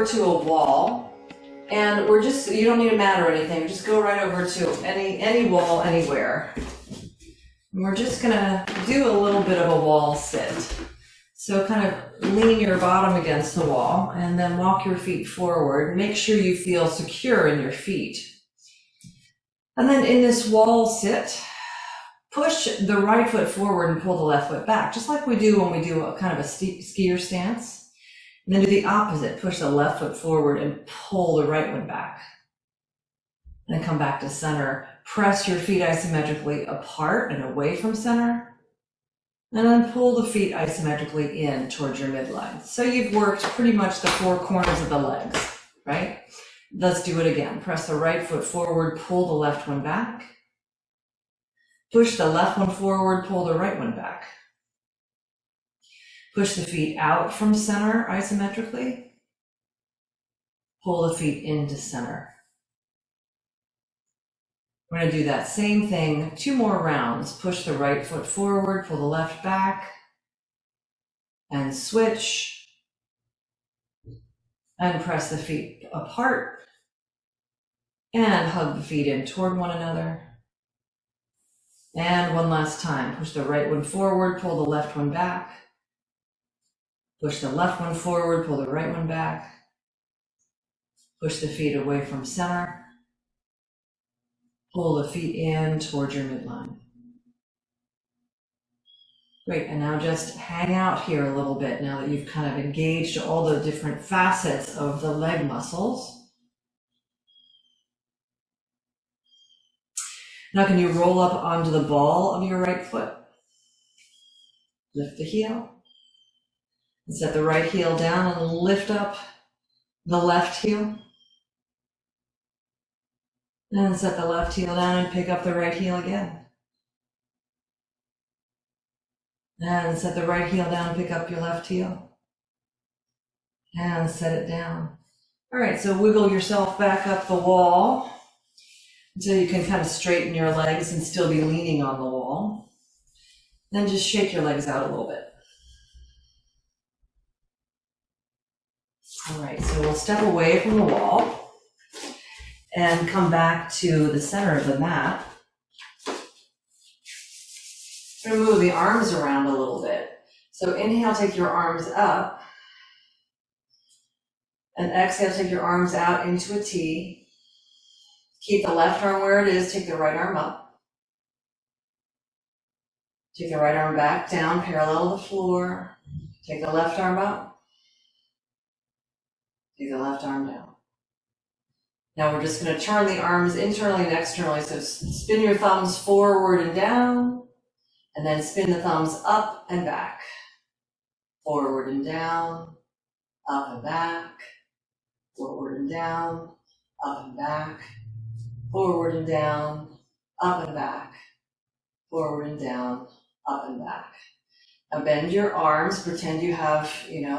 over to a wall, and you don't need a mat or anything, just go right over to any wall anywhere. And we're just gonna do a little bit of a wall sit. So kind of lean your bottom against the wall and then walk your feet forward. Make sure you feel secure in your feet. And then in this wall sit, push the right foot forward and pull the left foot back, just like we do when we do a kind of a skier stance. And then do the opposite, push the left foot forward and pull the right one back. And then come back to center. Press your feet isometrically apart and away from center. And then pull the feet isometrically in towards your midline. So you've worked pretty much the four corners of the legs, right? Let's do it again. Press the right foot forward, pull the left one back. Push the left one forward, pull the right one back. Push the feet out from center isometrically. Pull the feet into center. We're going to do that same thing 2 more rounds. Push the right foot forward, pull the left back, and switch. And press the feet apart. And hug the feet in toward one another. And one last time. Push the right one forward, pull the left one back. Push the left one forward, pull the right one back. Push the feet away from center. Pull the feet in towards your midline. Great, and now just hang out here a little bit now that you've kind of engaged all the different facets of the leg muscles. Now can you roll up onto the ball of your right foot? Lift the heel. And set the right heel down and lift up the left heel. And set the left heel down and pick up the right heel again. And set the right heel down and pick up your left heel. And set it down. All right, so wiggle yourself back up the wall until you can kind of straighten your legs and still be leaning on the wall. Then just shake your legs out a little bit. All right, so we'll step away from the wall and come back to the center of the mat. I'm going to move the arms around a little bit. So inhale, take your arms up. And exhale, take your arms out into a T. Keep the left arm where it is, take the right arm up. Take the right arm back down, parallel to the floor. Take the left arm up. Take the left arm down. Now we're just going to turn the arms internally and externally. So spin your thumbs forward and down, and then spin the thumbs up and back. Forward and down, up and back, forward and down, up and back, forward and down, up and back, forward and down, up and back. Now bend your arms, pretend you have,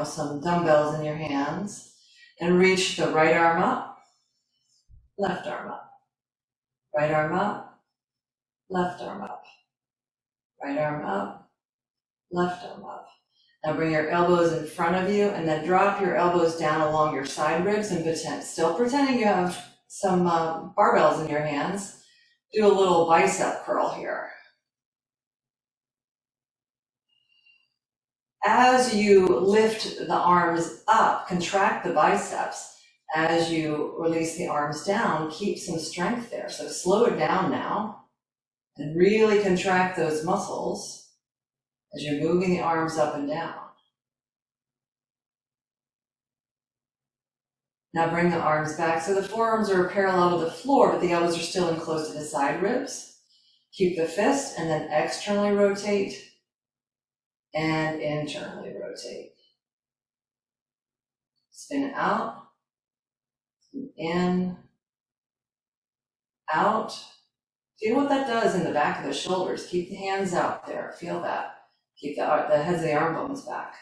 some dumbbells in your hands, and reach the right arm up. Left arm up, right arm up, left arm up, right arm up, left arm up. Now bring your elbows in front of you and then drop your elbows down along your side ribs and still pretending you have some barbells in your hands. Do a little bicep curl here. As you lift the arms up, contract the biceps. As you release the arms down, keep some strength there. So slow it down now and really contract those muscles as you're moving the arms up and down. Now bring the arms back so the forearms are parallel to the floor, but the elbows are still in close to the side ribs. Keep the fist and then externally rotate and internally rotate. Spin out. In, out. Feel what that does in the back of the shoulders. Keep the hands out there. Feel that. Keep the heads of the arm bones back.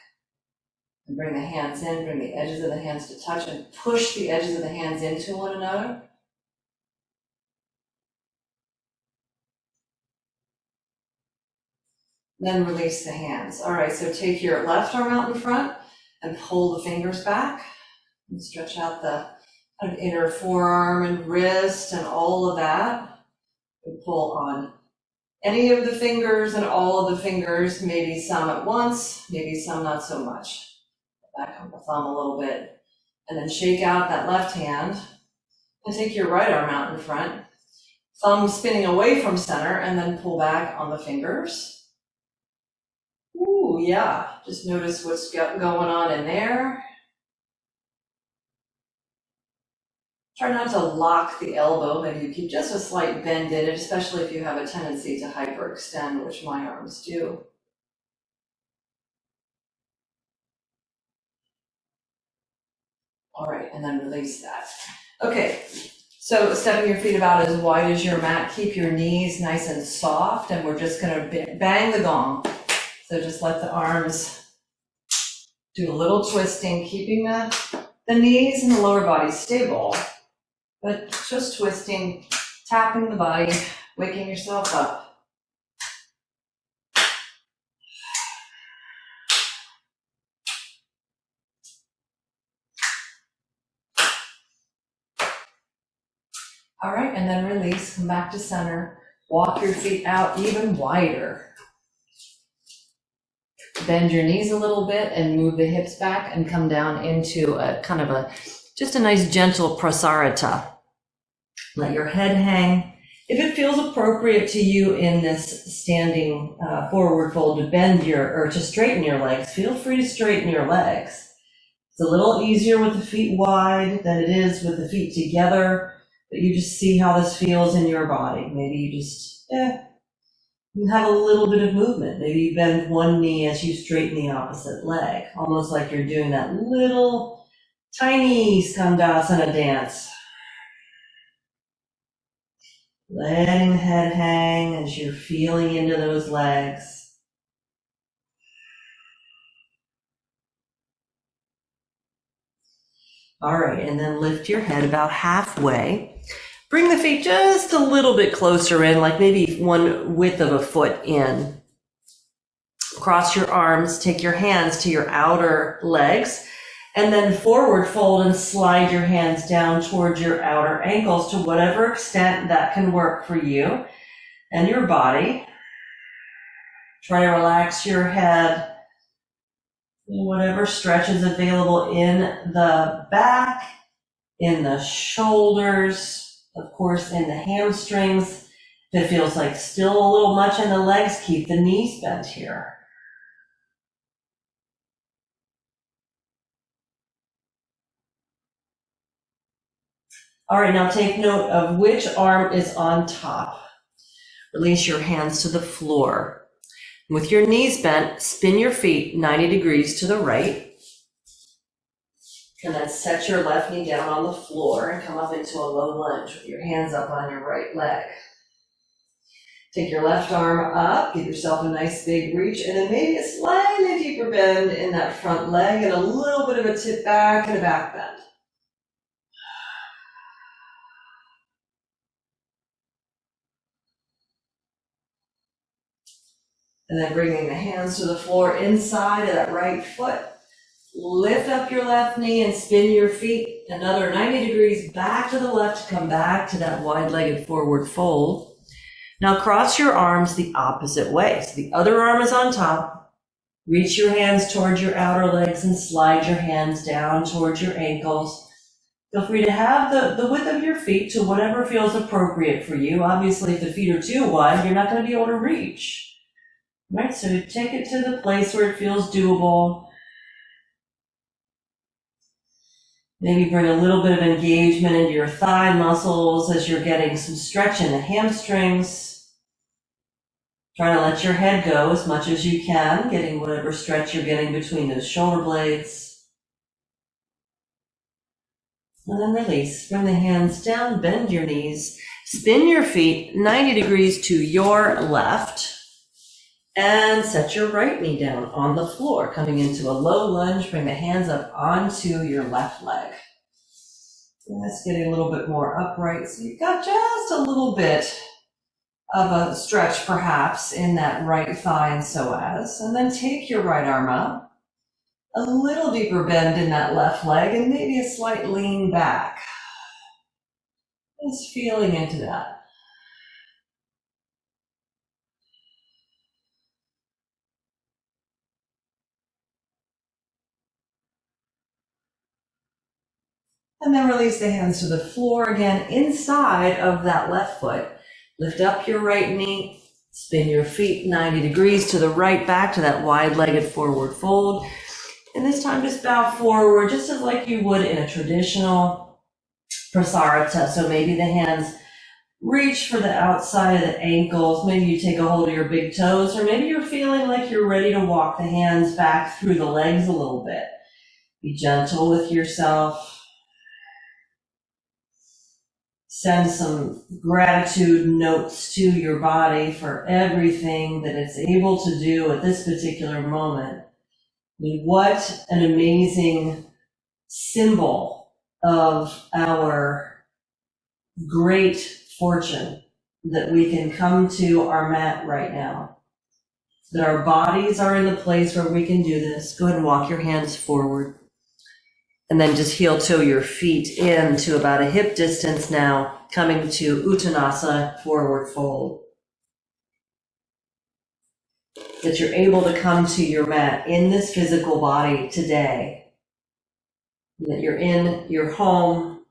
And bring the hands in, bring the edges of the hands to touch, and push the edges of the hands into one another. Then release the hands. All right, so take your left arm out in front and pull the fingers back. And stretch out the kind of inner forearm and wrist and all of that. And pull on any of the fingers and all of the fingers, maybe some at once, maybe some not so much. Back on the thumb a little bit. And then shake out that left hand and take your right arm out in front. Thumb spinning away from center and then pull back on the fingers. Ooh, yeah, just notice what's going on in there. Try not to lock the elbow, maybe you keep just a slight bend in it, especially if you have a tendency to hyperextend, which my arms do. All right, and then release that. Okay, so stepping your feet about as wide as your mat, keep your knees nice and soft, and we're just gonna bang the gong. So just let the arms do a little twisting, keeping the knees and the lower body stable, but just twisting, tapping the body, waking yourself up. All right, and then release, come back to center. Walk your feet out even wider. Bend your knees a little bit and move the hips back and come down into a kind of just a nice gentle prasarita. Let your head hang. If it feels appropriate to you in this standing forward fold to to straighten your legs, feel free to straighten your legs. It's a little easier with the feet wide than it is with the feet together. But you just see how this feels in your body. Maybe you just, you have a little bit of movement. Maybe you bend one knee as you straighten the opposite leg, almost like you're doing that little tiny skandasana dance. Letting the head hang as you're feeling into those legs. All right, and then lift your head about halfway. Bring the feet just a little bit closer in, like maybe one width of a foot in. Cross your arms, take your hands to your outer legs, and then forward fold and slide your hands down towards your outer ankles to whatever extent that can work for you and your body. Try to relax your head. Whatever stretch is available in the back, in the shoulders, of course in the hamstrings. If it feels like still a little much in the legs, keep the knees bent here. All right, now take note of which arm is on top. Release your hands to the floor. With your knees bent, spin your feet 90 degrees to the right. And then set your left knee down on the floor and come up into a low lunge with your hands up on your right leg. Take your left arm up, give yourself a nice big reach, and then maybe a slightly deeper bend in that front leg and a little bit of a tip back and a back bend. And then bringing the hands to the floor inside of that right foot. Lift up your left knee and spin your feet another 90 degrees back to the left to come back to that wide-legged forward fold. Now cross your arms the opposite way. So the other arm is on top. Reach your hands towards your outer legs and slide your hands down towards your ankles. Feel free to have the width of your feet to whatever feels appropriate for you. Obviously, if the feet are too wide, you're not going to be able to reach. Right, so take it to the place where it feels doable. Maybe bring a little bit of engagement into your thigh muscles as you're getting some stretch in the hamstrings. Try to let your head go as much as you can, getting whatever stretch you're getting between those shoulder blades. And then release. Bring the hands down, bend your knees, spin your feet 90 degrees to your left. And set your right knee down on the floor, coming into a low lunge. Bring the hands up onto your left leg. And that's getting a little bit more upright. So you've got just a little bit of a stretch perhaps in that right thigh and psoas. And then take your right arm up A little deeper bend in that left leg and maybe a slight lean back. Just feeling into that. And then release the hands to the floor again inside of that left foot. Lift up your right knee, spin your feet 90 degrees to the right back to that wide-legged forward fold. And this time just bow forward just as like you would in a traditional prasarita. So maybe the hands reach for the outside of the ankles. Maybe you take a hold of your big toes, or maybe you're feeling like you're ready to walk the hands back through the legs a little bit. Be gentle with yourself. Send some gratitude notes to your body for everything that it's able to do at this particular moment. I mean, what an amazing symbol of our great fortune that we can come to our mat right now. That our bodies are in the place where we can do this. Go ahead and walk your hands forward. And then just heel toe your feet in to about a hip distance now, coming to Uttanasana, forward fold. That you're able to come to your mat in this physical body today. That you're in your home.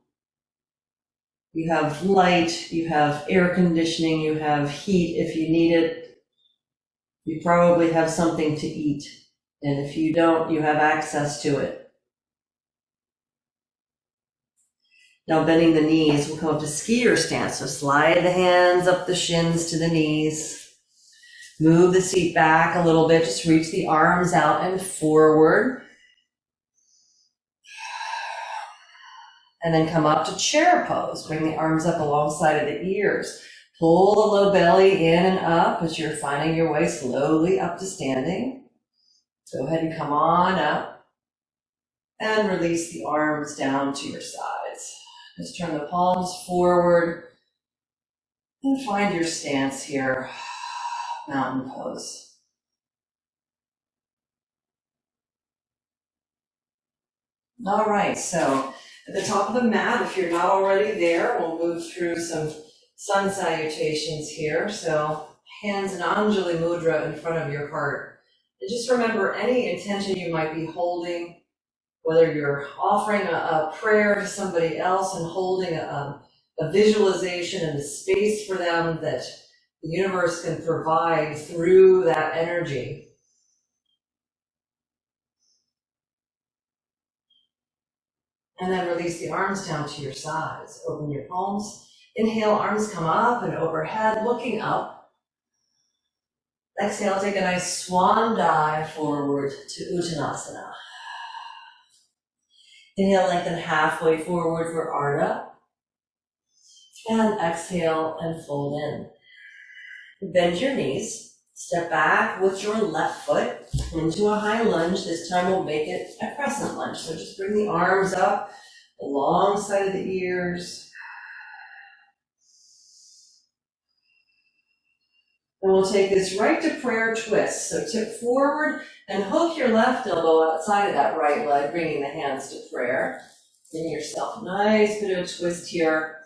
You have light, you have air conditioning, you have heat if you need it. You probably have something to eat. And if you don't, you have access to it. Now bending the knees, we'll come up to skier stance. So slide the hands up the shins to the knees. Move the seat back a little bit. Just reach the arms out and forward. And then come up to chair pose. Bring the arms up alongside of the ears. Pull the low belly in and up as you're finding your way slowly up to standing. Go ahead and come on up. And release the arms down to your sides. Just turn the palms forward and find your stance here, mountain pose. All right, so at the top of the mat, if you're not already there, we'll move through some sun salutations here. So hands in Anjali Mudra in front of your heart. And just remember any intention you might be holding, whether you're offering a prayer to somebody else and holding a visualization and a space for them that the universe can provide through that energy. And then release the arms down to your sides. Open your palms. Inhale, arms come up and overhead, looking up. Exhale, take a nice swan dive forward to Uttanasana. Inhale, lengthen halfway forward for Ardha. And exhale and fold in. Bend your knees. Step back with your left foot into a high lunge. This time we'll make it a crescent lunge. So just bring the arms up alongside of the ears. And we'll take this right to prayer twist. So tip forward and hook your left elbow outside of that right leg, bringing the hands to prayer. Give yourself a nice bit of a twist here.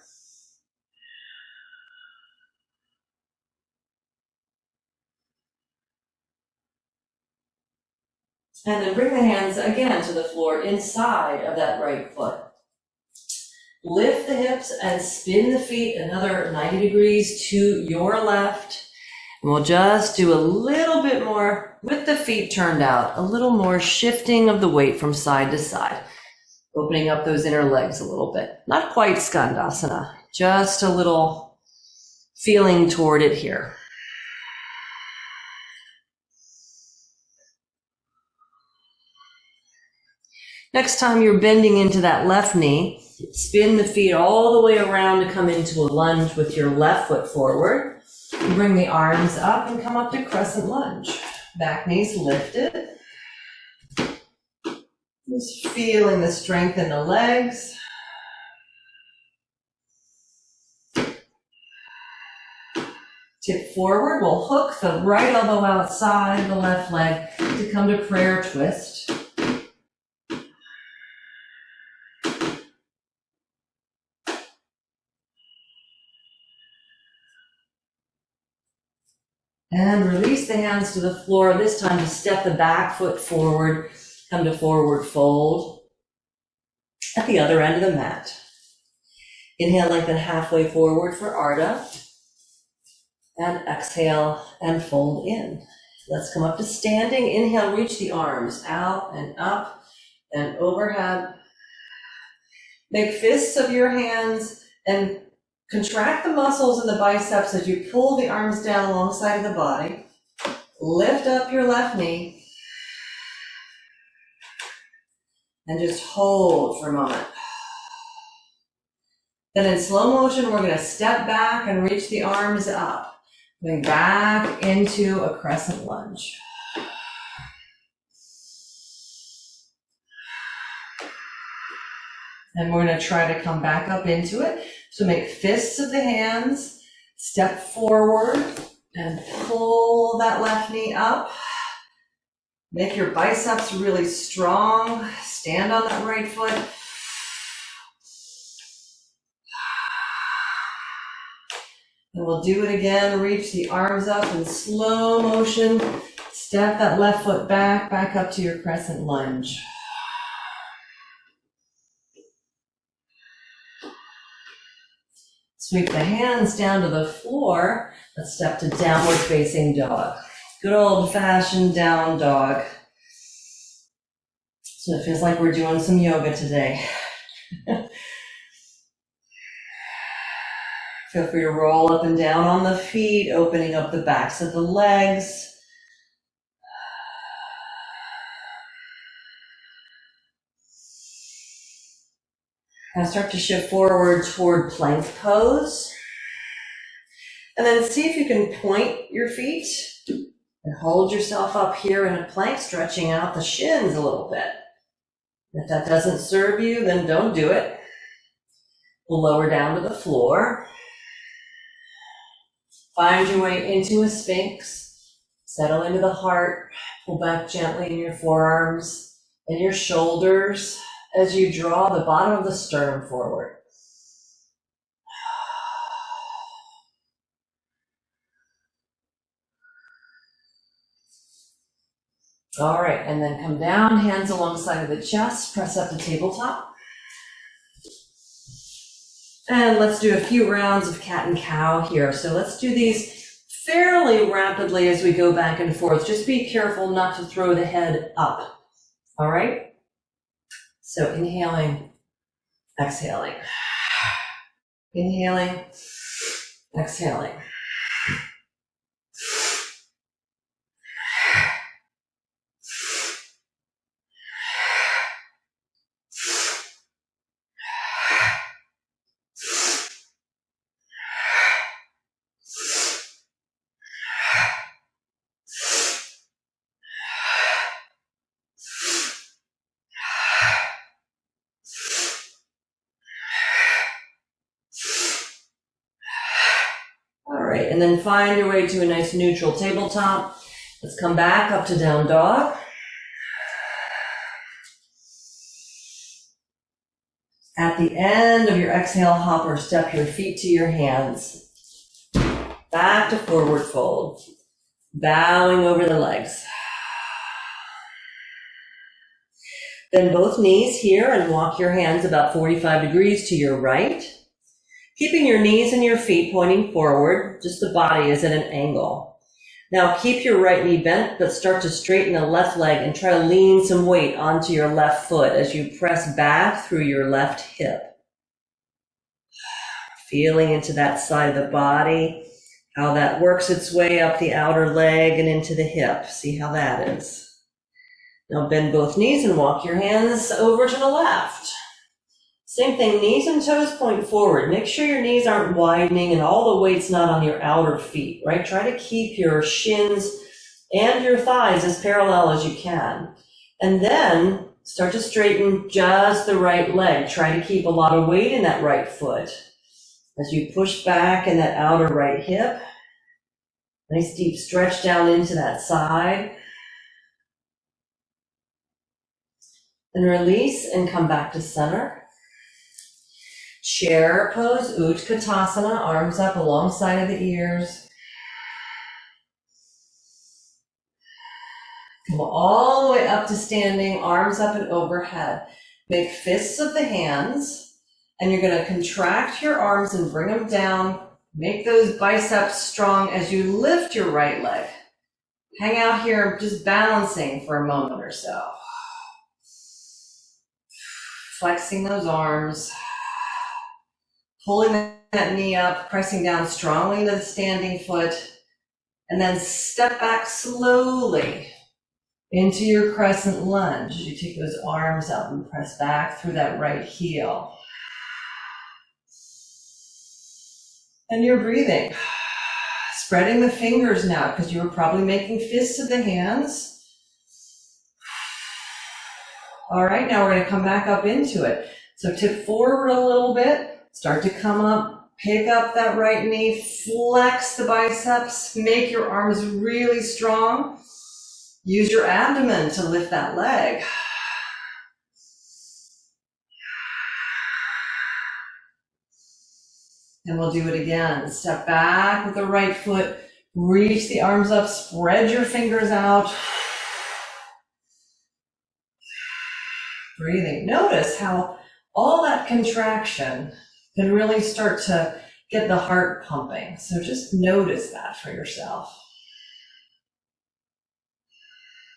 And then bring the hands again to the floor inside of that right foot. Lift the hips and spin the feet another 90 degrees to your left. And we'll just do a little bit more with the feet turned out, a little more shifting of the weight from side to side, opening up those inner legs a little bit. Not quite Skandasana, just a little feeling toward it here. Next time you're bending into that left knee, spin the feet all the way around to come into a lunge with your left foot forward. Bring the arms up and come up to crescent lunge. Back knees lifted. Just feeling the strength in the legs. Tip forward. We'll hook the right elbow outside the left leg to come to prayer twist. And release the hands to the floor. This time to step the back foot forward, come to forward fold at the other end of the mat. Inhale, lengthen halfway forward for Ardha. And exhale and fold in. Let's come up to standing. Inhale, reach the arms out and up and overhead. Make fists of your hands and contract the muscles in the biceps as you pull the arms down alongside of the body. Lift up your left knee. And just hold for a moment. Then in slow motion, we're going to step back and reach the arms up. Going back into a crescent lunge. And we're going to try to come back up into it. So make fists of the hands, step forward and pull that left knee up. Make your biceps really strong. Stand on that right foot. And we'll do it again. Reach the arms up in slow motion. Step that left foot back up to your crescent lunge. Sweep the hands down to the floor. Let's step to downward facing dog. Good old fashioned down dog. So it feels like we're doing some yoga today. Feel free to roll up and down on the feet, opening up the backs of the legs. Now start to shift forward toward plank pose. And then see if you can point your feet and hold yourself up here in a plank, stretching out the shins a little bit. If that doesn't serve you, then don't do it. We'll lower down to the floor. Find your way into a sphinx. Settle into the heart. Pull back gently in your forearms and your shoulders as you draw the bottom of the sternum forward. All right, and then come down, hands alongside of the chest, press up to tabletop. And let's do a few rounds of cat and cow here. So let's do these fairly rapidly as we go back and forth. Just be careful not to throw the head up. All right? So inhaling, exhaling. Inhaling, exhaling. And then find your way to a nice neutral tabletop. Let's come back up to down dog. At the end of your exhale, hop or step your feet to your hands. Back to forward fold. Bowing over the legs. Bend both knees here and walk your hands about 45 degrees to your right. Keeping your knees and your feet pointing forward, just the body is at an angle. Now keep your right knee bent, but start to straighten the left leg and try to lean some weight onto your left foot as you press back through your left hip. Feeling into that side of the body, how that works its way up the outer leg and into the hip. See how that is. Now bend both knees and walk your hands over to the left. Same thing, knees and toes point forward. Make sure your knees aren't widening and all the weight's not on your outer feet, right? Try to keep your shins and your thighs as parallel as you can. And then start to straighten just the right leg. Try to keep a lot of weight in that right foot. As you push back in that outer right hip, nice deep stretch down into that side. And release and come back to center. Chair pose, Utkatasana, arms up alongside of the ears. Come all the way up to standing, arms up and overhead. Make fists of the hands, and you're going to contract your arms and bring them down. Make those biceps strong as you lift your right leg. Hang out here, just balancing for a moment or so. Flexing those arms. Pulling that knee up, pressing down strongly into the standing foot. And then step back slowly into your crescent lunge. You take those arms up and press back through that right heel. And you're breathing. Spreading the fingers now because you were probably making fists of the hands. All right, now we're going to come back up into it. So tip forward a little bit, start to come up, pick up that right knee, flex the biceps, make your arms really strong. Use your abdomen to lift that leg. And we'll do it again. Step back with the right foot, reach the arms up, spread your fingers out. Breathing. Notice how all that contraction can really start to get the heart pumping. So just notice that for yourself.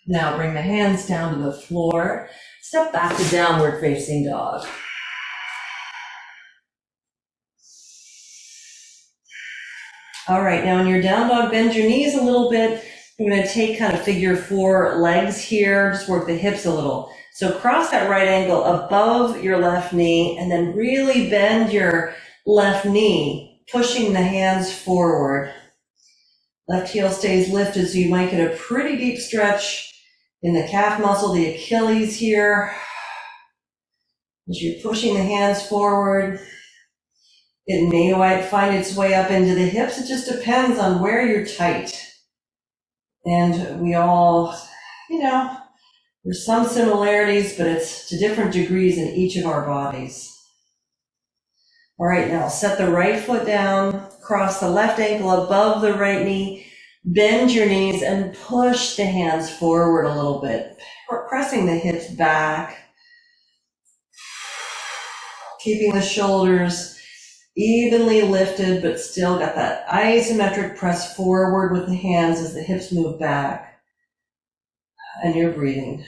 Now bring the hands down to the floor. Step back to downward facing dog. All right, now in your down dog, bend your knees a little bit. You're going to take kind of figure four legs here, just work the hips a little. So cross that right ankle above your left knee and then really bend your left knee, pushing the hands forward. Left heel stays lifted, so you might get a pretty deep stretch in the calf muscle, the Achilles here. As you're pushing the hands forward, it may find its way up into the hips. It just depends on where you're tight. And we all, there's some similarities, but it's to different degrees in each of our bodies. All right, now set the right foot down, cross the left ankle above the right knee, bend your knees and push the hands forward a little bit, pressing the hips back, keeping the shoulders evenly lifted, but still got that isometric press forward with the hands as the hips move back. And you're breathing.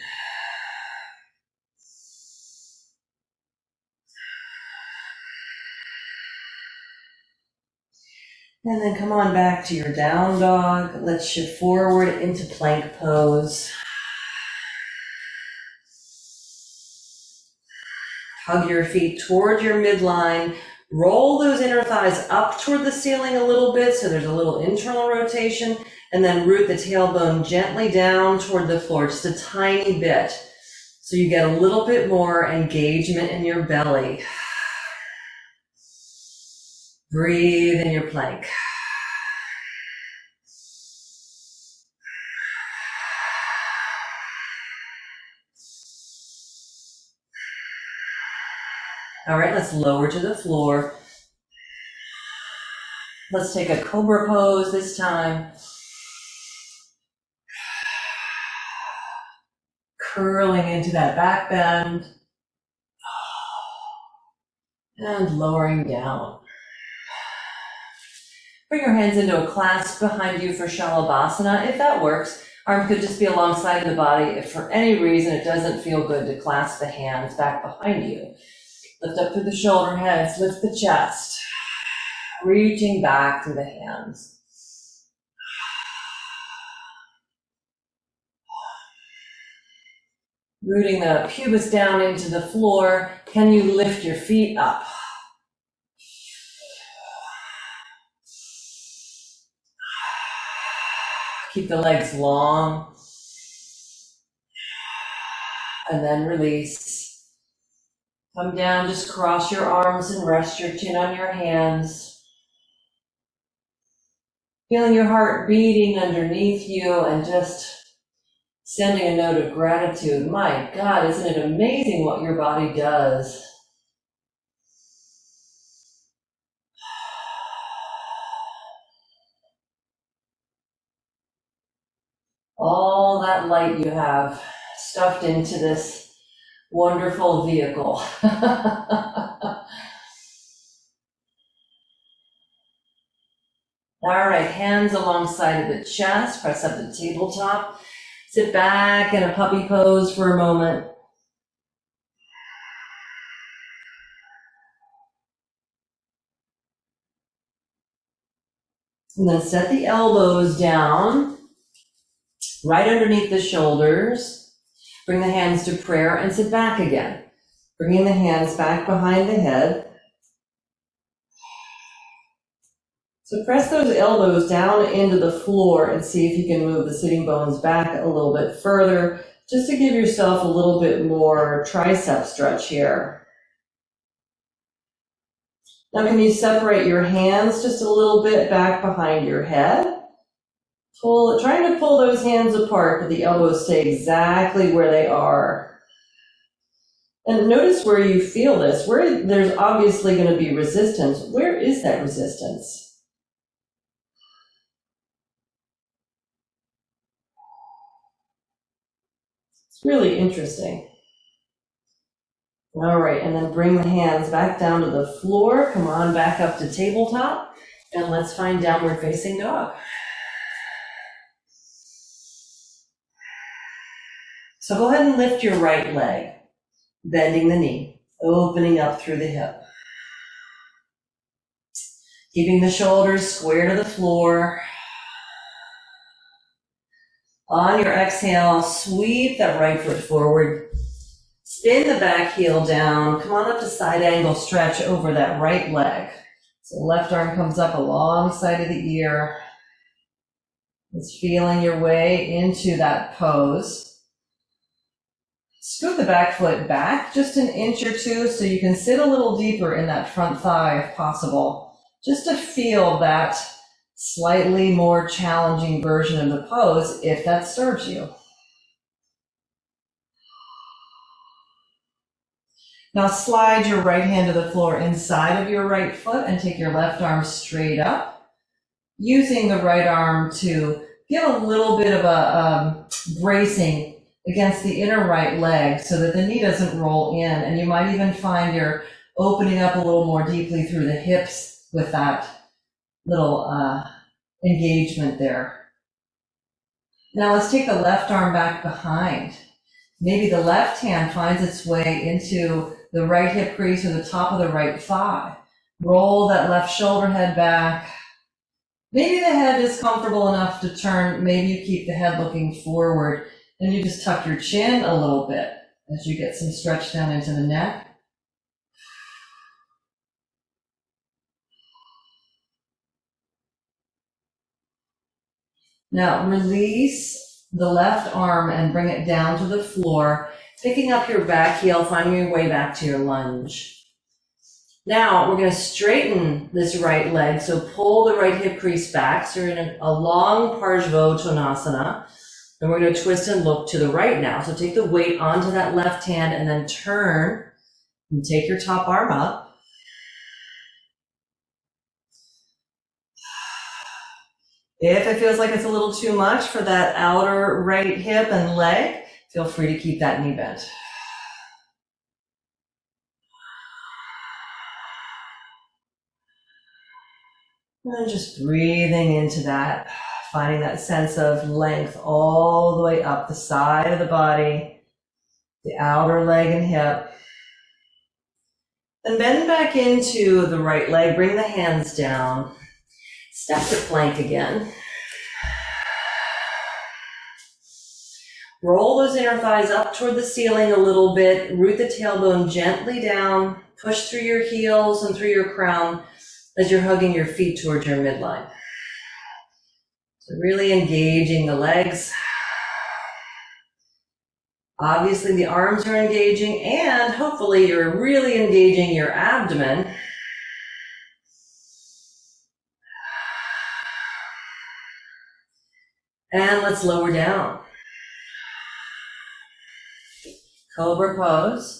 And then come on back to your down dog. Let's shift forward into plank pose. Hug your feet toward your midline. Roll those inner thighs up toward the ceiling a little bit so there's a little internal rotation, and then root the tailbone gently down toward the floor, just a tiny bit, so you get a little bit more engagement in your belly. Breathe in your plank. All right, let's lower to the floor. Let's take a cobra pose this time. Curling into that back bend. And lowering down. Bring your hands into a clasp behind you for Shalabhasana. If that works, arm could just be alongside the body. If for any reason it doesn't feel good to clasp the hands back behind you. Lift up through the shoulder heads, lift the chest, reaching back through the hands. Rooting the pubis down into the floor. Can you lift your feet up? Keep the legs long. And then release. Come down, just cross your arms and rest your chin on your hands. Feeling your heart beating underneath you and just sending a note of gratitude. My God, isn't it amazing what your body does? all that light you have stuffed into this wonderful vehicle. All right, hands alongside of the chest, press up to the tabletop. Sit back in a puppy pose for a moment. And then set the elbows down, right underneath the shoulders. Bring the hands to prayer and sit back again. Bringing the hands back behind the head. So press those elbows down into the floor and see if you can move the sitting bones back a little bit further, just to give yourself a little bit more tricep stretch here. Now can you separate your hands just a little bit back behind your head? Trying to pull those hands apart, but the elbows stay exactly where they are. And notice where you feel this, where there's obviously going to be resistance. Where is that resistance? It's really interesting. All right, and then bring the hands back down to the floor. Come on back up to tabletop, and let's find downward facing dog. So go ahead and lift your right leg, bending the knee, opening up through the hip. Keeping the shoulders square to the floor. On your exhale, sweep that right foot forward. Spin the back heel down. Come on up to side angle stretch over that right leg. So left arm comes up alongside of the ear. It's feeling your way into that pose. Scoot the back foot back just an inch or two so you can sit a little deeper in that front thigh if possible, just to feel that slightly more challenging version of the pose if that serves you. Now slide your right hand to the floor inside of your right foot and take your left arm straight up, using the right arm to give a little bit of a bracing against the inner right leg so that the knee doesn't roll in, and you might even find you're opening up a little more deeply through the hips with that little engagement there. Now let's take the left arm back behind. Maybe the left hand finds its way into the right hip crease or the top of the right thigh. Roll that left shoulder head back. Maybe the head is comfortable enough to turn. Maybe you keep the head looking forward and you just tuck your chin a little bit as you get some stretch down into the neck. Now release the left arm and bring it down to the floor, picking up your back heel, finding your way back to your lunge. Now we're going to straighten this right leg, so pull the right hip crease back. So you're in a long Parsvottanasana, and we're going to twist and look to the right now. So take the weight onto that left hand and then turn and take your top arm up. If it feels like it's a little too much for that outer right hip and leg, feel free to keep that knee bent. And just breathing into that, finding that sense of length all the way up the side of the body, the outer leg and hip. Then bend back into the right leg, bring the hands down. Step to plank again. Roll those inner thighs up toward the ceiling a little bit. Root the tailbone gently down. Push through your heels and through your crown as you're hugging your feet towards your midline. So really engaging the legs. Obviously the arms are engaging, and hopefully you're really engaging your abdomen. And let's lower down. Cobra pose.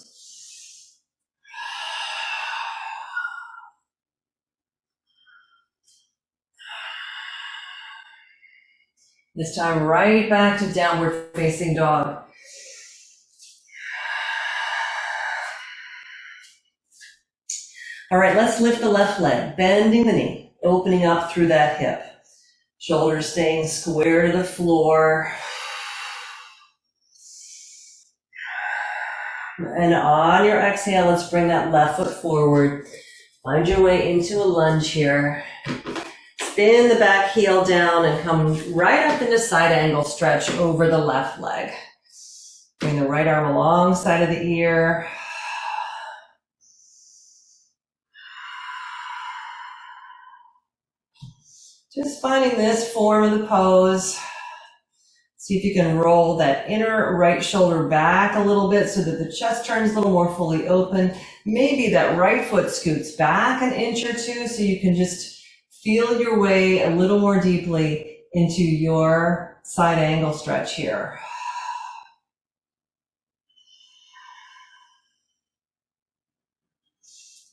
This time right back to downward facing dog. All right, let's lift the left leg, bending the knee, opening up through that hip. Shoulders staying square to the floor. And on your exhale, let's bring that left foot forward. Find your way into a lunge here. Spin the back heel down and come right up into side angle stretch over the left leg. Bring the right arm alongside of the ear. Just finding this form of the pose. See if you can roll that inner right shoulder back a little bit so that the chest turns a little more fully open. Maybe that right foot scoots back an inch or two so you can just feel your way a little more deeply into your side angle stretch here.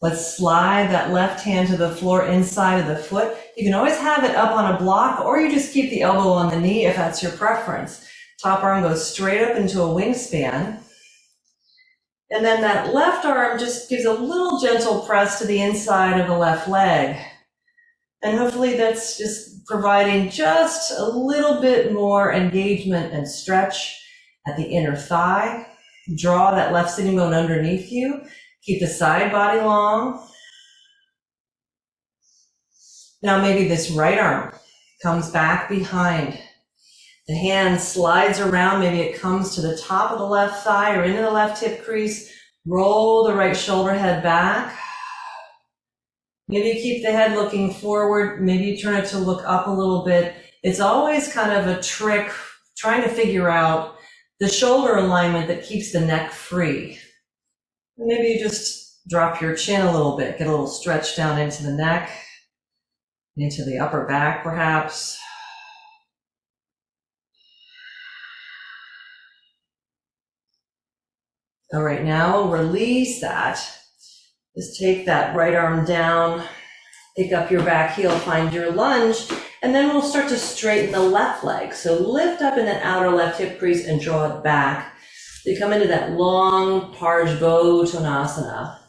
Let's slide that left hand to the floor inside of the foot. You can always have it up on a block, or you just keep the elbow on the knee if that's your preference. Top arm goes straight up into a wingspan. And then that left arm just gives a little gentle press to the inside of the left leg. And hopefully that's just providing just a little bit more engagement and stretch at the inner thigh. Draw that left sitting bone underneath you. Keep the side body long. Now maybe this right arm comes back behind. The hand slides around. Maybe it comes to the top of the left thigh or into the left hip crease. Roll the right shoulder head back. Maybe you keep the head looking forward. Maybe you turn it to look up a little bit. It's always kind of a trick trying to figure out the shoulder alignment that keeps the neck free. Maybe you just drop your chin a little bit, get a little stretch down into the neck, into the upper back perhaps. All right, now release that. Just take that right arm down, pick up your back heel, find your lunge, and then we'll start to straighten the left leg. So lift up in that outer left hip crease and draw it back. You come into that long Parsvottanasana.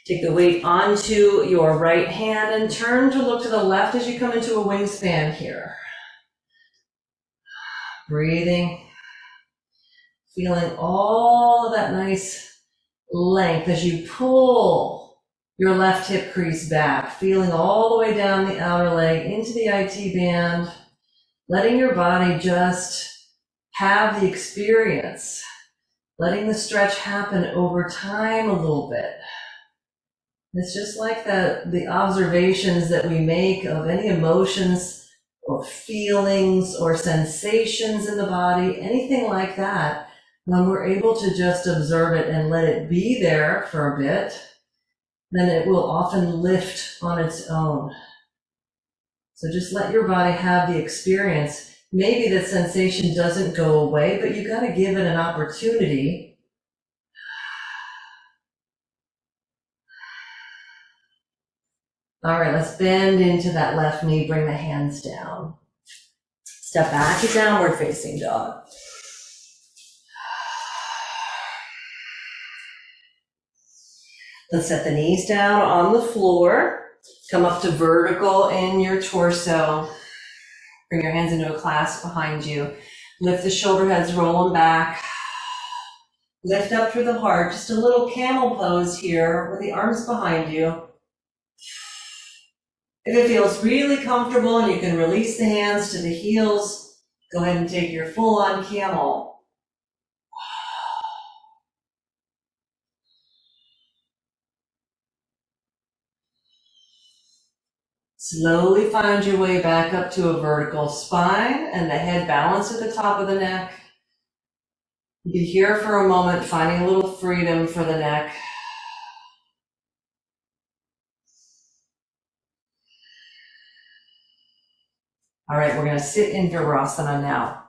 Take the weight onto your right hand and turn to look to the left as you come into a wingspan here. Breathing, feeling all of that nice length as you pull your left hip crease back, feeling all the way down the outer leg into the IT band, letting your body just have the experience. Letting the stretch happen over time a little bit. It's just like the observations that we make of any emotions or feelings or sensations in the body, anything like that. When we're able to just observe it and let it be there for a bit, then it will often lift on its own. So just let your body have the experience. Maybe that sensation doesn't go away, but you got to give it an opportunity. All right, let's bend into that left knee, bring the hands down. Step back to downward facing dog. Let's set the knees down on the floor. Come up to vertical in your torso. Bring your hands into a clasp behind you. Lift the shoulder heads, roll them back. Lift up through the heart. Just a little camel pose here with the arms behind you. If it feels really comfortable and you can release the hands to the heels, go ahead and take your full-on camel. Slowly find your way back up to a vertical spine and the head balance at the top of the neck. Be here for a moment, finding a little freedom for the neck. All right, we're going to sit in Virasana now.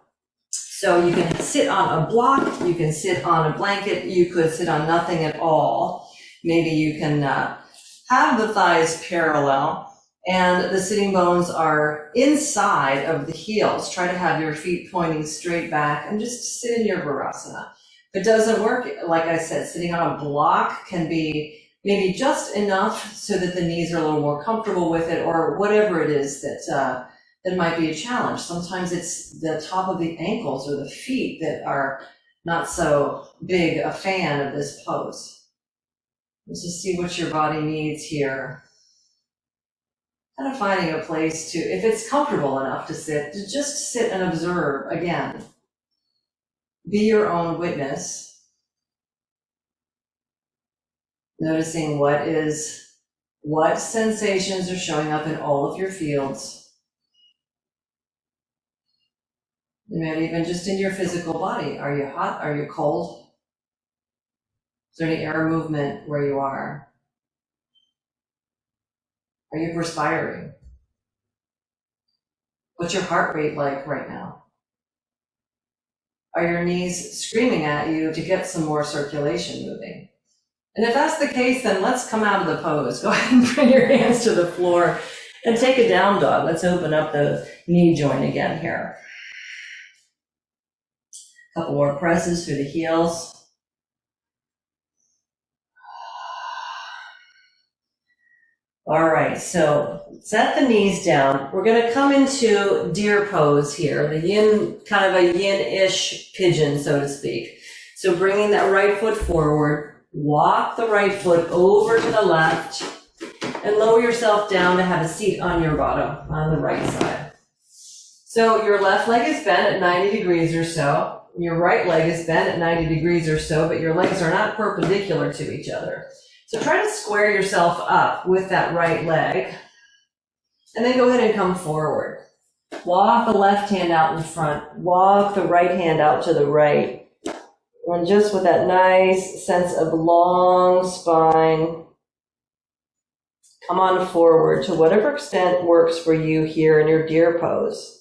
So you can sit on a block, you can sit on a blanket, you could sit on nothing at all. Maybe you can have the thighs parallel. And the sitting bones are inside of the heels. Try to have your feet pointing straight back and just sit in your Virasana. If it doesn't work, like I said, sitting on a block can be maybe just enough so that the knees are a little more comfortable with it, or whatever it is that might be a challenge. Sometimes it's the top of the ankles or the feet that are not so big a fan of this pose. Let's just see what your body needs here. Kind of finding a place to, if it's comfortable enough to sit, to just sit and observe again. Be your own witness. Noticing what sensations are showing up in all of your fields. Maybe even just in your physical body. Are you hot? Are you cold? Is there any air movement where you are? Are you perspiring? What's your heart rate like right now? Are your knees screaming at you to get some more circulation moving? And if that's the case, then let's come out of the pose. Go ahead and bring your hands to the floor and take a down dog. Let's open up the knee joint again here. A couple more presses through the heels. All right, so set the knees down. We're going to come into deer pose here, the yin, kind of a yin-ish pigeon, so to speak. So bringing that right foot forward, walk the right foot over to the left, and lower yourself down to have a seat on your bottom, on the right side. So your left leg is bent at 90 degrees or so. Your right leg is bent at 90 degrees or so, but your legs are not perpendicular to each other. So try to square yourself up with that right leg, and then go ahead and come forward. Walk the left hand out in front, walk the right hand out to the right, and just with that nice sense of long spine, come on forward to whatever extent works for you here in your deer pose.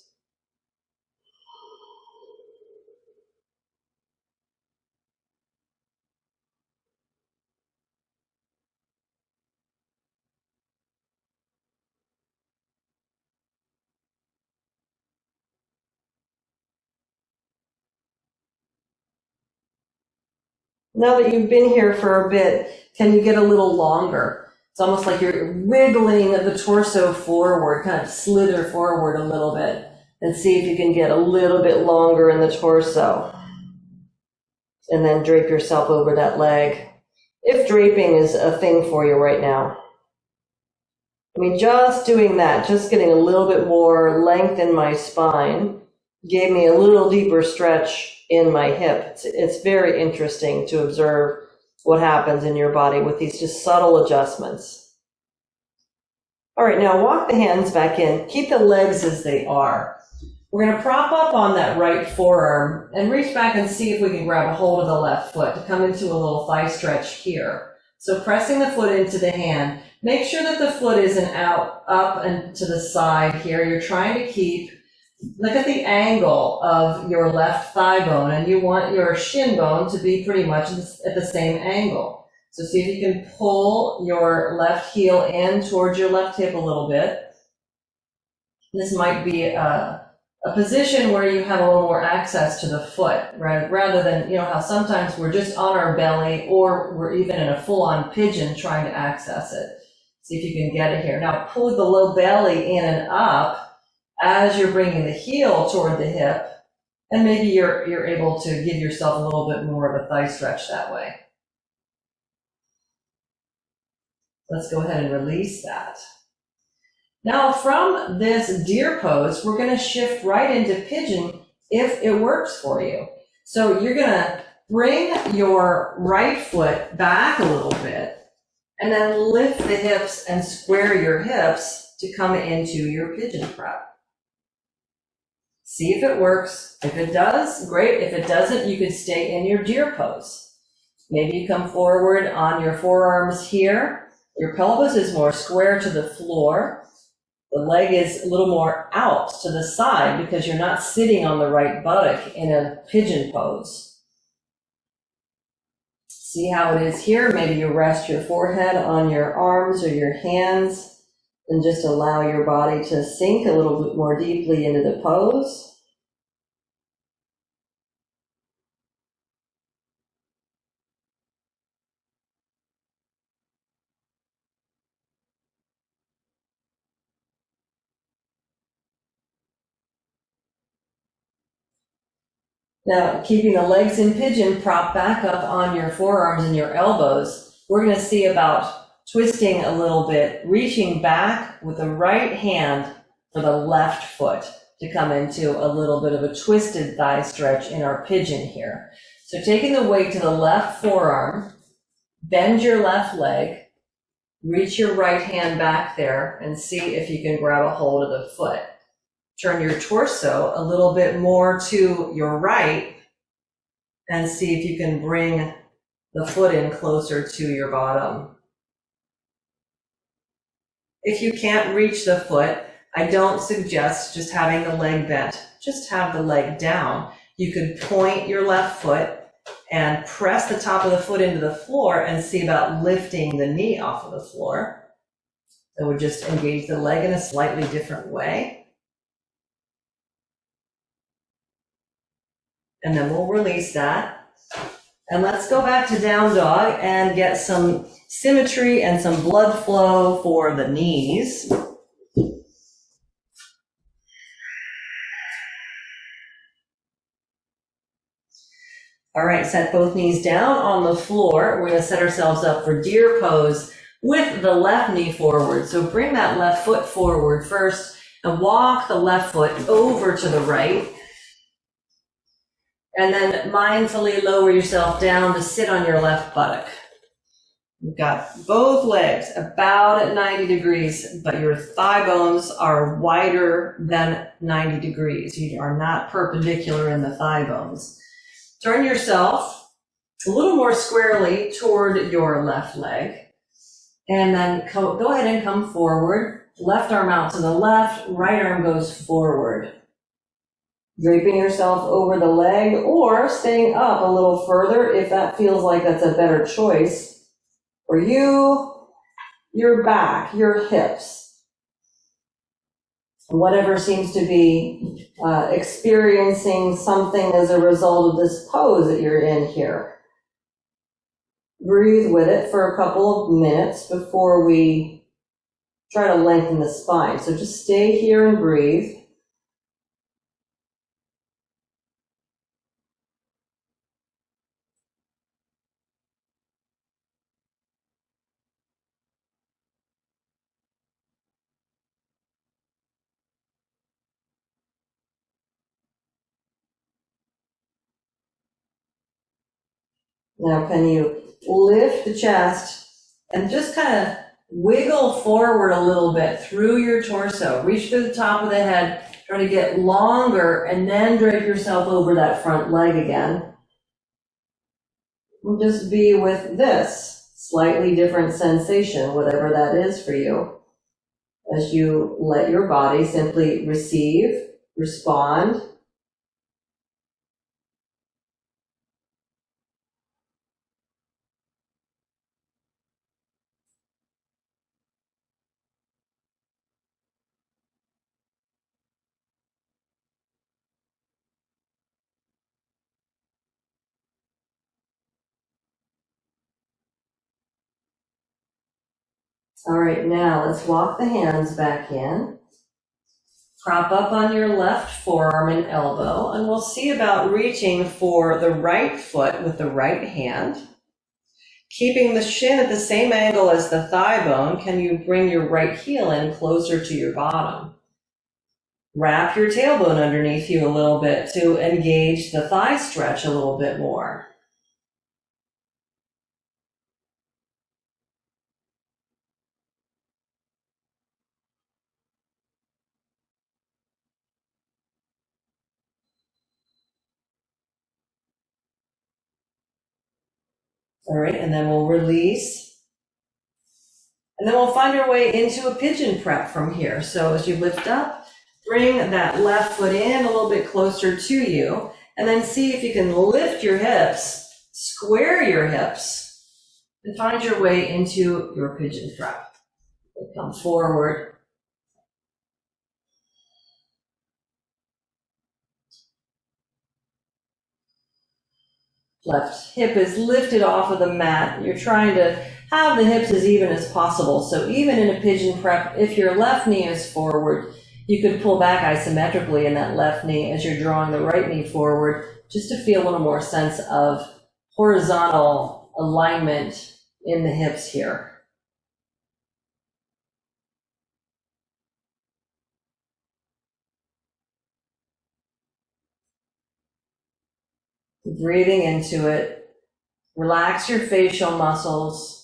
Now that you've been here for a bit, can you get a little longer? It's almost like you're wiggling the torso forward, kind of slither forward a little bit, and see if you can get a little bit longer in the torso. And then drape yourself over that leg, if draping is a thing for you right now. I mean, just doing that, just getting a little bit more length in my spine, gave me a little deeper stretch in my hip. It's very interesting to observe what happens in your body with these just subtle adjustments. All right, now walk the hands back in. Keep the legs as they are. We're going to prop up on that right forearm and reach back and see if we can grab a hold of the left foot to come into a little thigh stretch here. So pressing the foot into the hand. Make sure that the foot isn't out, up and to the side here. You're trying to keep, look at the angle of your left thigh bone, and you want your shin bone to be pretty much at the same angle. So see if you can pull your left heel in towards your left hip a little bit. This might be a position where you have a little more access to the foot, right? Rather than, how sometimes we're just on our belly, or we're even in a full-on pigeon trying to access it. See if you can get it here. Now pull the low belly in and up as you're bringing the heel toward the hip, and maybe you're able to give yourself a little bit more of a thigh stretch that way. Let's go ahead and release that. Now from this deer pose, we're going to shift right into pigeon if it works for you. So you're going to bring your right foot back a little bit, and then lift the hips and square your hips to come into your pigeon prep. See if it works. If it does, great. If it doesn't, you could stay in your deer pose. Maybe you come forward on your forearms here. Your pelvis is more square to the floor. The leg is a little more out to the side because you're not sitting on the right buttock in a pigeon pose. See how it is here. Maybe you rest your forehead on your arms or your hands And just allow your body to sink a little bit more deeply into the pose. Now, keeping the legs in pigeon, prop back up on your forearms and your elbows. We're going to see about twisting a little bit, reaching back with the right hand for the left foot to come into a little bit of a twisted thigh stretch in our pigeon here. So taking the weight to the left forearm, bend your left leg, reach your right hand back there and see if you can grab a hold of the foot. Turn your torso a little bit more to your right and see if you can bring the foot in closer to your bottom. If you can't reach the foot, I don't suggest just having the leg bent. Just have the leg down. You could point your left foot and press the top of the foot into the floor and see about lifting the knee off of the floor. That would just engage the leg in a slightly different way. And then we'll release that. And let's go back to down dog and get some symmetry and some blood flow for the knees. All right, set both knees down on the floor. We're going to set ourselves up for deer pose with the left knee forward. So bring that left foot forward first and walk the left foot over to the right. And then mindfully lower yourself down to sit on your left buttock. You've got both legs about at 90 degrees, but your thigh bones are wider than 90 degrees. You are not perpendicular in the thigh bones. Turn yourself a little more squarely toward your left leg. And then go ahead and come forward. Left arm out to the left, right arm goes forward. Draping yourself over the leg or staying up a little further if that feels like that's a better choice for you, your back, your hips, whatever seems to be experiencing something as a result of this pose that you're in here. Breathe with it for a couple of minutes before we try to lengthen the spine. So just stay here and breathe. Now, can you lift the chest and just kind of wiggle forward a little bit through your torso? Reach to the top of the head, try to get longer, and then drape yourself over that front leg again. And just be with this slightly different sensation, whatever that is for you, as you let your body simply receive, respond. All right, now let's walk the hands back in. Prop up on your left forearm and elbow, and we'll see about reaching for the right foot with the right hand. Keeping the shin at the same angle as the thigh bone, can you bring your right heel in closer to your bottom? Wrap your tailbone underneath you a little bit to engage the thigh stretch a little bit more. All right, and then we'll release. And then we'll find our way into a pigeon prep from here. So as you lift up, bring that left foot in a little bit closer to you, and then see if you can lift your hips, square your hips, and find your way into your pigeon prep. Come forward, Left hip is lifted off of the mat. You're trying to have the hips as even as possible. So even in a pigeon prep, if your left knee is forward, you could pull back isometrically in that left knee as you're drawing the right knee forward, just to feel a little more sense of horizontal alignment in the hips here. Breathing into it. Relax your facial muscles.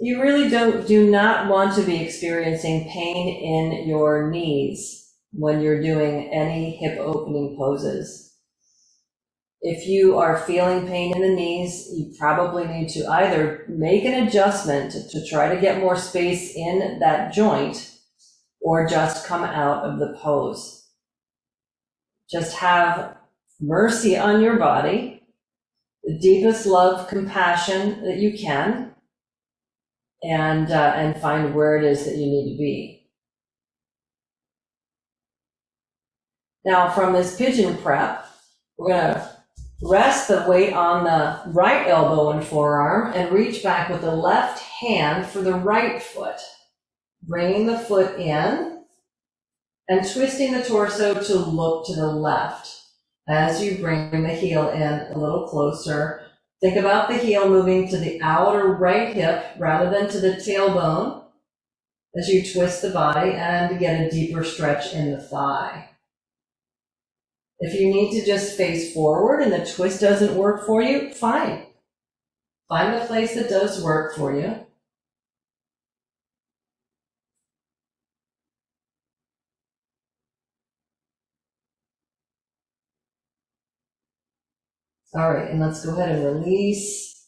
You really do not want to be experiencing pain in your knees when you're doing any hip opening poses. If you are feeling pain in the knees, you probably need to either make an adjustment to try to get more space in that joint, or just come out of the pose. Just have mercy on your body, the deepest love, compassion that you can, and find where it is that you need to be. Now, from this pigeon prep, we're going to rest the weight on the right elbow and forearm and reach back with the left hand for the right foot, bringing the foot in and twisting the torso to look to the left. As you bring the heel in a little closer, think about the heel moving to the outer right hip rather than to the tailbone as you twist the body and get a deeper stretch in the thigh. If you need to just face forward and the twist doesn't work for you, fine. Find the place that does work for you. All right, and let's go ahead and release.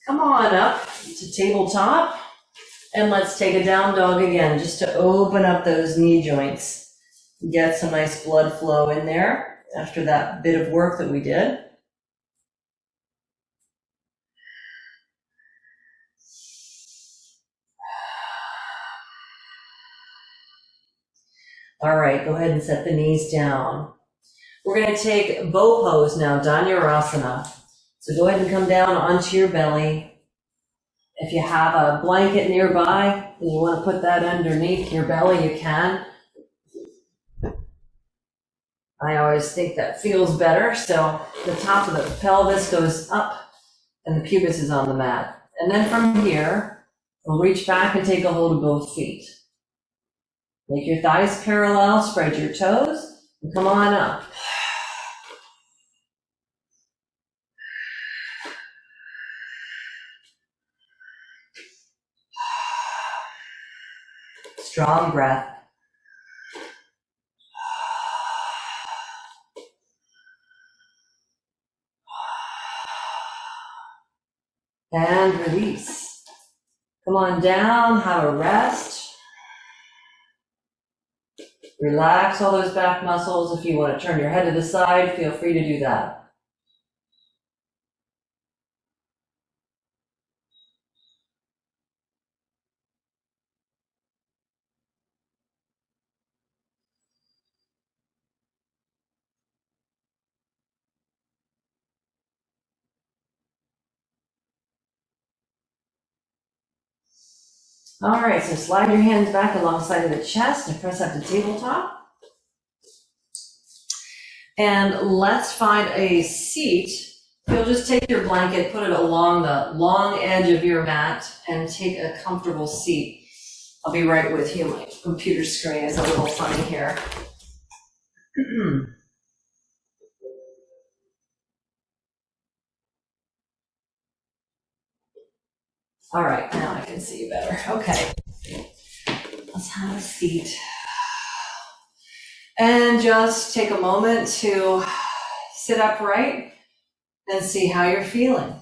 Come on up to tabletop, and let's take a down dog again, just to open up those knee joints. Get some nice blood flow in there after that bit of work that we did. All right, go ahead and set the knees down. We're going to take bow pose now, Dhanurasana. So go ahead and come down onto your belly. If you have a blanket nearby and you want to put that underneath your belly, you can. I always think that feels better. So the top of the pelvis goes up and the pubis is on the mat. And then from here, we'll reach back and take a hold of both feet. Make your thighs parallel, spread your toes, and come on up. Strong breath. And release. Come on down, have a rest. Relax all those back muscles. If you want to turn your head to the side, feel free to do that. All right, so slide your hands back alongside of the chest and press up to tabletop. And let's find a seat. You'll just take your blanket, put it along the long edge of your mat, and take a comfortable seat. I'll be right with you. My computer screen is a little funny here. All right, now I can see you better. Okay, let's have a seat. And just take a moment to sit upright and see how you're feeling.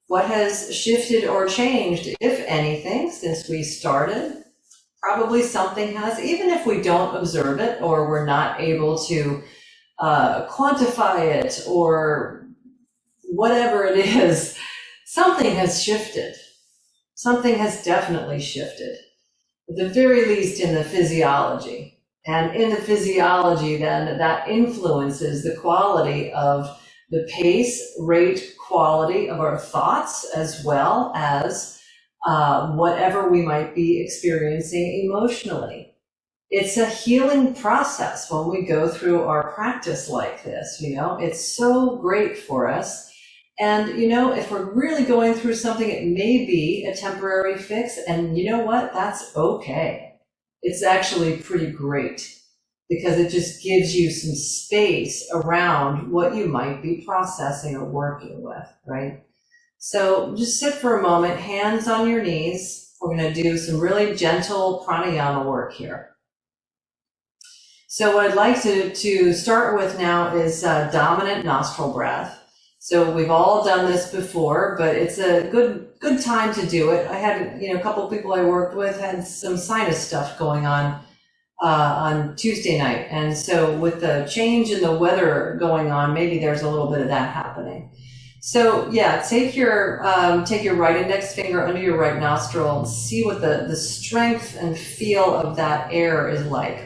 What has shifted or changed, if anything, since we started? Probably something has, even if we don't observe it or we're not able to quantify it or whatever it is, something has shifted. Something has definitely shifted. at the very least in the physiology. And in the physiology, then, that influences the quality of the pace, rate, quality of our thoughts, as well as whatever we might be experiencing emotionally. It's a healing process when we go through our practice like this, it's so great for us. And, if we're really going through something, it may be a temporary fix. And you know what? That's okay. It's actually pretty great because it just gives you some space around what you might be processing or working with, right? So just sit for a moment, hands on your knees. We're going to do some really gentle pranayama work here. So what I'd like to start with now is dominant nostril breath. So we've all done this before, but it's a good time to do it. I had, a couple of people I worked with had some sinus stuff going on Tuesday night. And so with the change in the weather going on, maybe there's a little bit of that happening. So yeah, take your right index finger under your right nostril and see what the strength and feel of that air is like.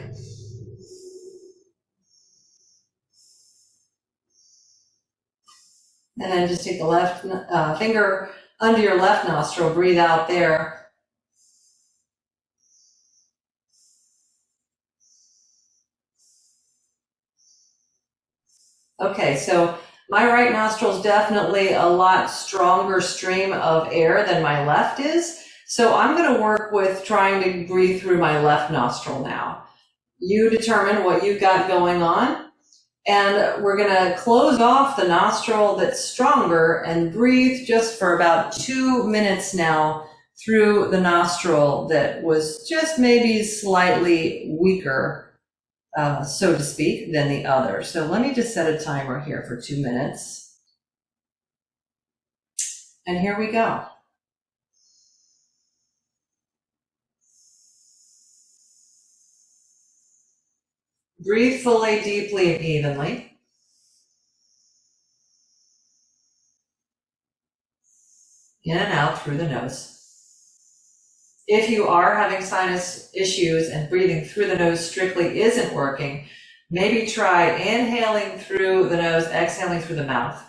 And then just take the left finger under your left nostril, breathe out there. Okay, so my right nostril is definitely a lot stronger stream of air than my left is. So I'm going to work with trying to breathe through my left nostril now. You determine what you've got going on. And we're going to close off the nostril that's stronger and breathe just for about 2 minutes now through the nostril that was just maybe slightly weaker, so to speak, than the other. So let me just set a timer here for 2 minutes. And here we go. Breathe fully, deeply, and evenly. In and out through the nose. If you are having sinus issues and breathing through the nose strictly isn't working, maybe try inhaling through the nose, exhaling through the mouth.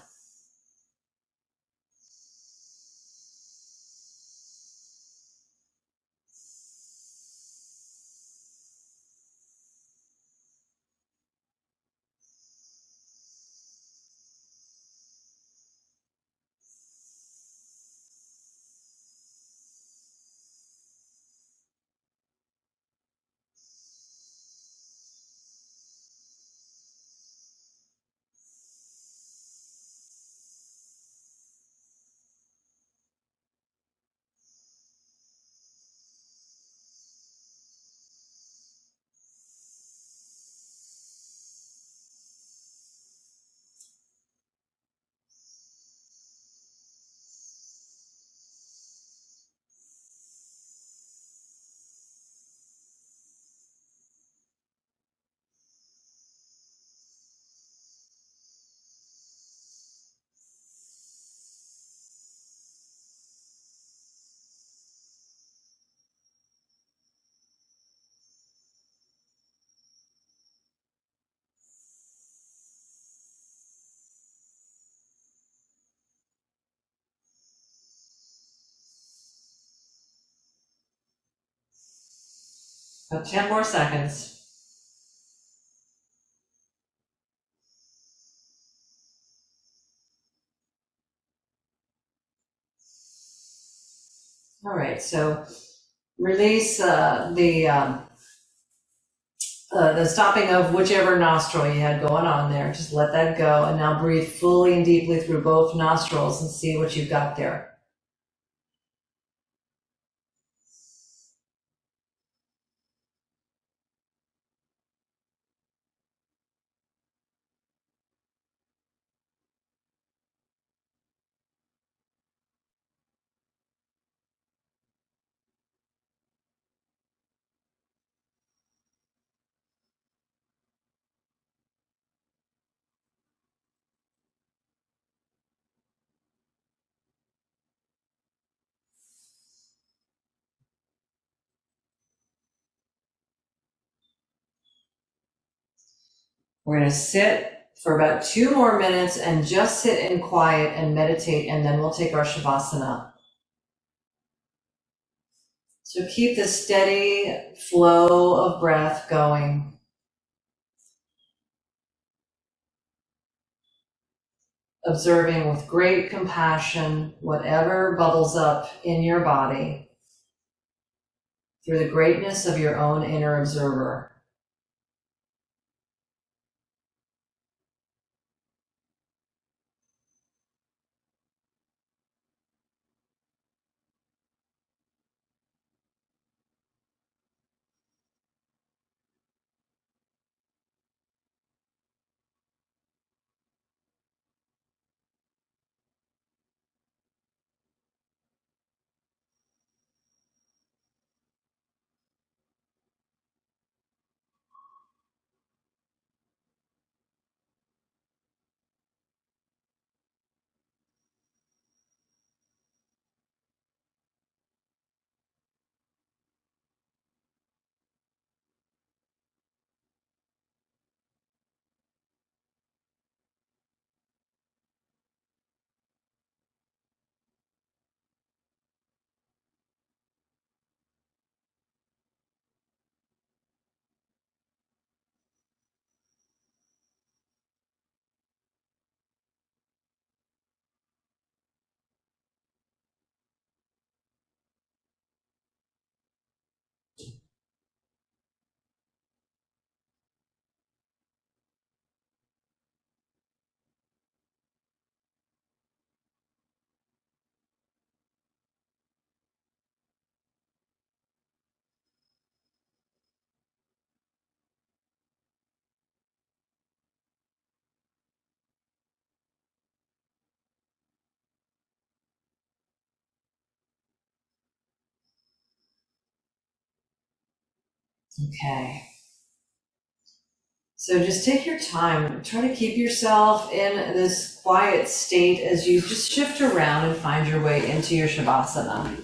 About 10 more seconds. All right, so release the stopping of whichever nostril you had going on there. Just let that go, and now breathe fully and deeply through both nostrils and see what you've got there. We're going to sit for about 2 more minutes and just sit in quiet and meditate, and then we'll take our Shavasana. So keep the steady flow of breath going. Observing with great compassion whatever bubbles up in your body through the greatness of your own inner observer. Okay. So just take your time. Try to keep yourself in this quiet state as you just shift around and find your way into your Shavasana.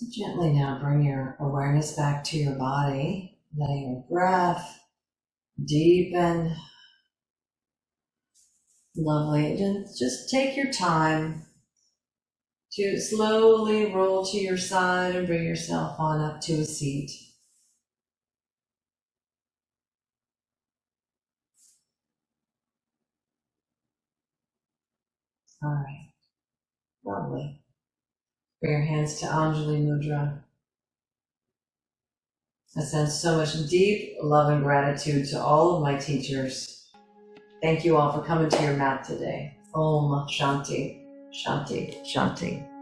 So gently now bring your awareness back to your body, letting your breath deepen. Lovely. Just take your time to slowly roll to your side and bring yourself on up to a seat. All right. Lovely. Bring your hands to Anjali Mudra. I send so much deep love and gratitude to all of my teachers. Thank you all for coming to your mat today. Om Shanti, Shanti, Shanti.